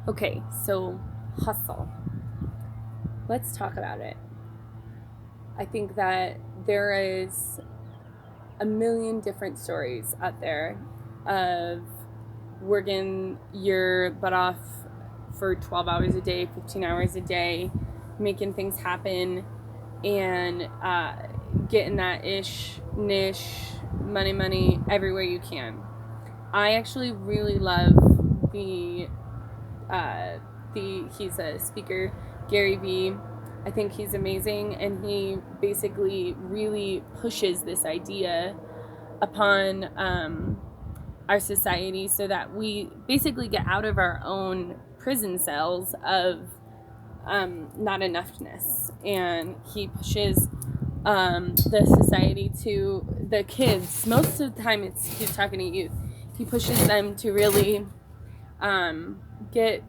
Okay, so hustle. Let's talk about it. I think that there is a million different stories out there of working your butt off for 12 hours a day, 15 hours a day, making things happen, and getting that niche, money everywhere you can. I actually really love the he's a speaker, Gary Vee. I think he's amazing, and he basically really pushes this idea upon our society so that we basically get out of our own prison cells of not enoughness. And he pushes the society to the kids. Most of the time, he's talking to youth. He pushes them to really get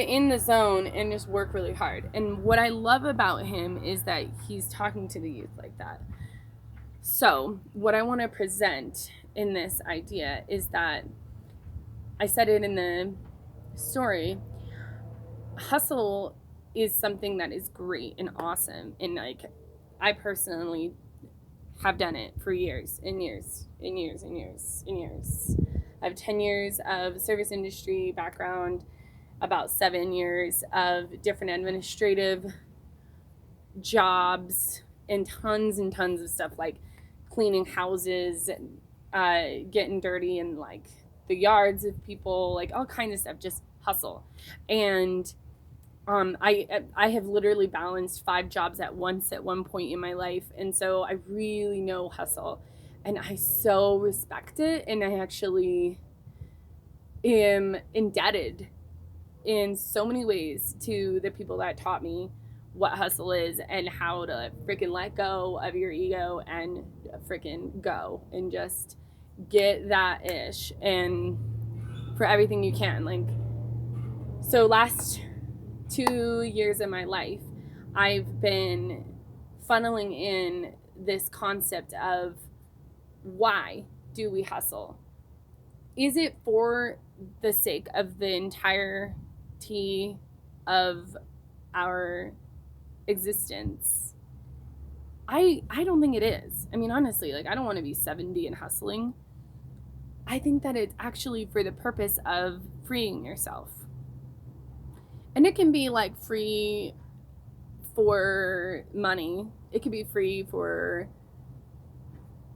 in the zone and just work really hard. And what I love about him is that he's talking to the youth like that. So what I want to present in this idea is that I said it in the story. Hustle is something that is great and awesome, and like I personally have done it for years and years and years and years and years. I have 10 years of service industry background, about 7 years of different administrative jobs, and tons of stuff like cleaning houses, getting dirty in like the yards of people, like all kinds of stuff, just hustle. And I have literally balanced 5 jobs at once at one point in my life, and so I really know hustle, and I so respect it, and I actually am indebted in so many ways to the people that taught me what hustle is and how to freaking let go of your ego and freaking go and just get that ish and for everything you can. Like, so last 2 years of my life, I've been funneling in this concept of why do we hustle? Is it for the sake of the entirety of our existence? I don't think it is. I mean, honestly, like I don't want to be 70 and hustling. I think that it's actually for the purpose of freeing yourself. And it can be like free for money. It could be free for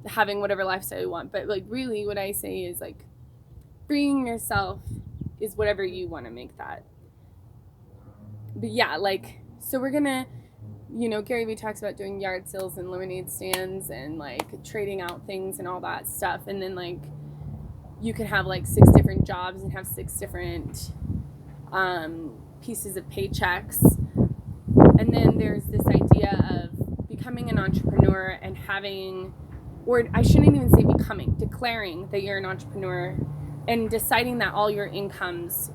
having whatever lifestyle you want. But like really what I say is like freeing yourself is whatever you want to make that. But yeah, like, so we're gonna, Gary Vee talks about doing yard sales and lemonade stands and like trading out things and all that stuff. And then like you can have like 6 different jobs and have 6 different pieces of paychecks. And then there's this idea of becoming an entrepreneur and having, or I shouldn't even say becoming, declaring that you're an entrepreneur and deciding that all your incomes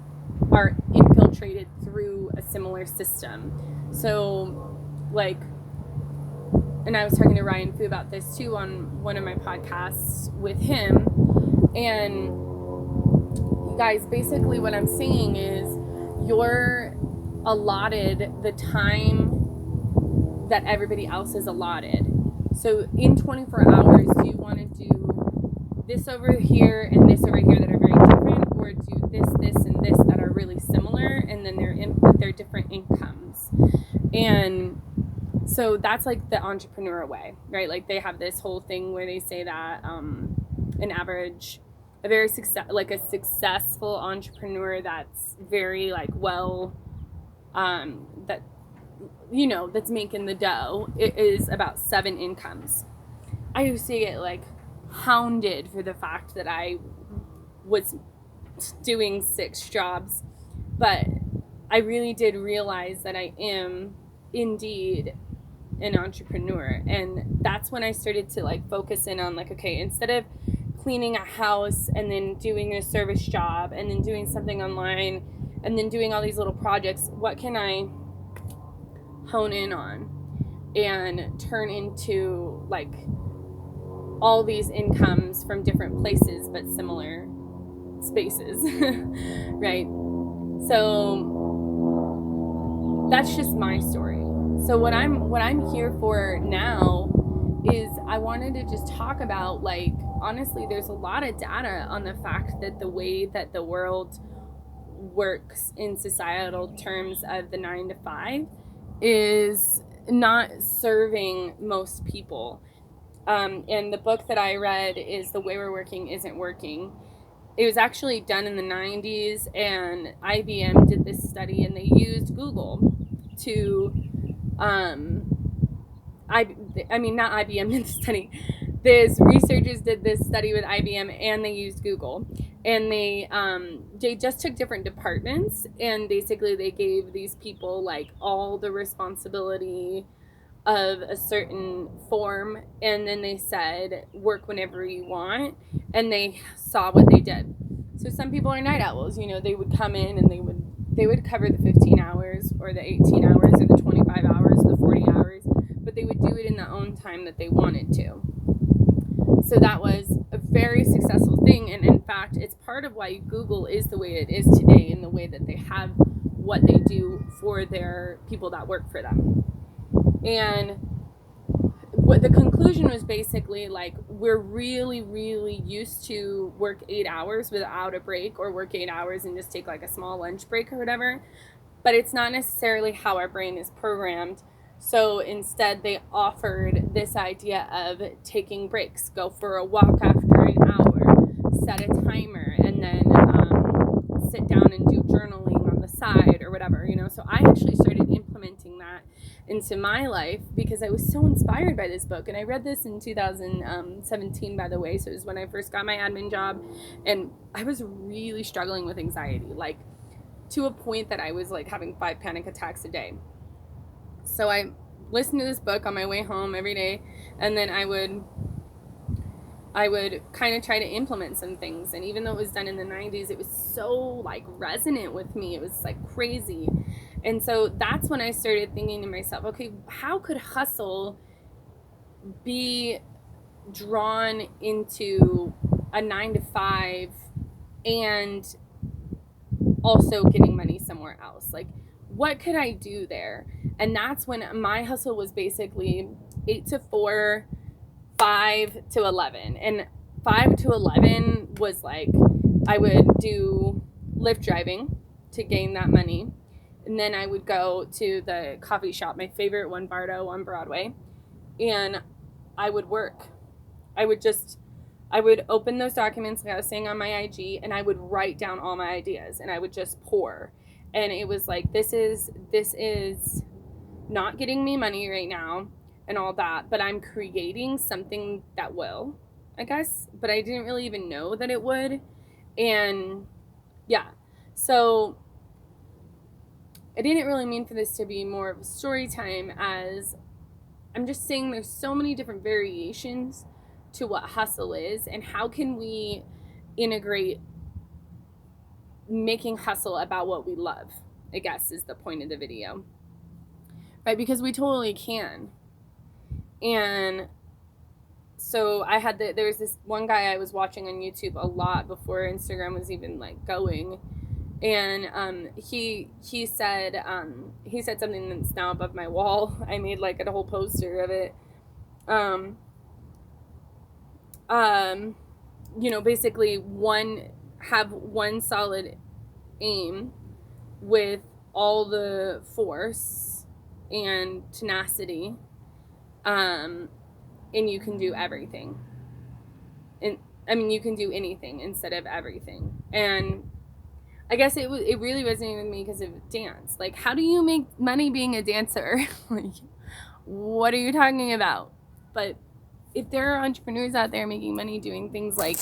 are infiltrated through a similar system. So like, and I was talking to Ryan Fu about this too on one of my podcasts with him. And you guys, basically what I'm saying is you're allotted the time that everybody else is allotted. So in 24 hours, do you want to do this over here and this over here that are very different, or do this, and this that are really similar, and then they're different incomes? And so that's like the entrepreneur way, right? Like they have this whole thing where they say that a successful entrepreneur that's very like well, that that's making the dough, it is about 7 incomes. I used to get like hounded for the fact that I was doing 6 jobs, but I really did realize that I am indeed an entrepreneur. And that's when I started to like focus in on like, okay, instead of cleaning a house and then doing a service job and then doing something online and then doing all these little projects, what can I hone in on and turn into like all these incomes from different places but similar? spaces, right? So that's just my story. So what I'm here for now is I wanted to just talk about, like, honestly, there's a lot of data on the fact that the way that the world works in societal terms of the 9 to 5 is not serving most people. And the book that I read is The Way We're Working Isn't Working. It was actually done in the 90s, and IBM did this study, and they used Google to, not IBM did the study. These researchers did this study with IBM, and they used Google. And they just took different departments, and basically they gave these people, like, all the responsibility of a certain form, and then they said, work whenever you want, and they saw what they did. So some people are night owls, they would come in and they would cover the 15 hours or the 18 hours or the 25 hours or the 40 hours, but they would do it in their own time that they wanted to. So that was a very successful thing, and in fact, it's part of why Google is the way it is today, in the way that they have what they do for their people that work for them. And what the conclusion was basically, like, we're really, really used to work 8 hours without a break, or work 8 hours and just take like a small lunch break or whatever, but it's not necessarily how our brain is programmed. So instead they offered this idea of taking breaks, go for a walk after an hour, set a timer, and then sit down and do journaling on the side or whatever, So I actually started implementing that into my life because I was so inspired by this book. And I read this in 2017, by the way. So it was when I first got my admin job, and I was really struggling with anxiety, like to a point that I was like having 5 panic attacks a day. So I listened to this book on my way home every day, and then I would kind of try to implement some things. And even though it was done in the 90s, it was so like resonant with me. It was like crazy. And so that's when I started thinking to myself, okay, how could hustle be drawn into a 9 to 5 and also getting money somewhere else? Like, what could I do there? And that's when my hustle was basically 8 to 4, 5 to 11. And 5 to 11 was like, I would do Lyft driving to gain that money. And then I would go to the coffee shop, my favorite one, Bardo on Broadway, and I would work. I would open those documents, like I was saying on my IG, and I would write down all my ideas, and I would just pour. And it was like, this is not getting me money right now and all that, but I'm creating something that will, I guess, but I didn't really even know that it would. And yeah, so I didn't really mean for this to be more of a story time, as I'm just saying there's so many different variations to what hustle is, and how can we integrate making hustle about what we love, I guess, is the point of the video, right? Because we totally can. And so there was this one guy I was watching on YouTube a lot before Instagram was even like going, and he said something that's now above my wall. I made like a whole poster of it. Basically have one solid aim with all the force and tenacity, and you can do everything. And you can do anything instead of everything. And I guess it really resonated with me because of dance. Like, how do you make money being a dancer? Like, what are you talking about? But if there are entrepreneurs out there making money doing things like,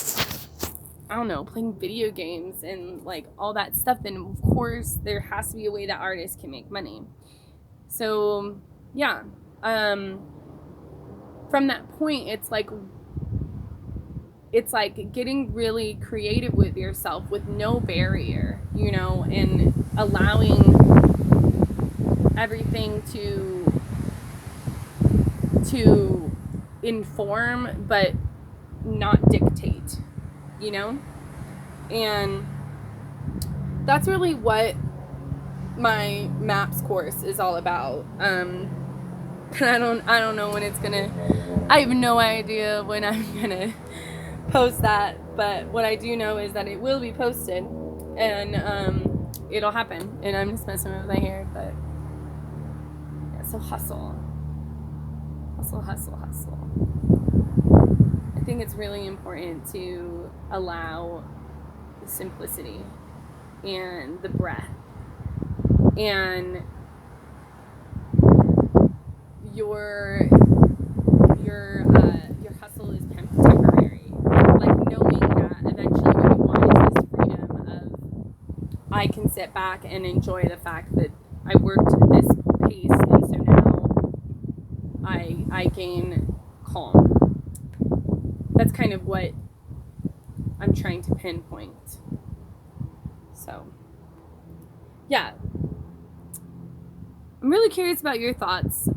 I don't know, playing video games and like all that stuff, then of course there has to be a way that artists can make money. So yeah, from that point, it's like getting really creative with yourself with no barrier, and allowing everything to inform but not dictate, And that's really what my MAPS course is all about. And I don't know when it's gonna. I have no idea when I'm gonna post that, but what I do know is that it will be posted, and it'll happen. And I'm just messing with my hair, but yeah. So hustle. I think it's really important to allow the simplicity and the breath and your hustle is temporary. Like knowing that eventually what you want is this freedom of I can sit back and enjoy the fact that I worked at this pace, and so now I gain calm. That's kind of what I'm trying to pinpoint. So, yeah. I'm really curious about your thoughts.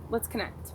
Let's connect.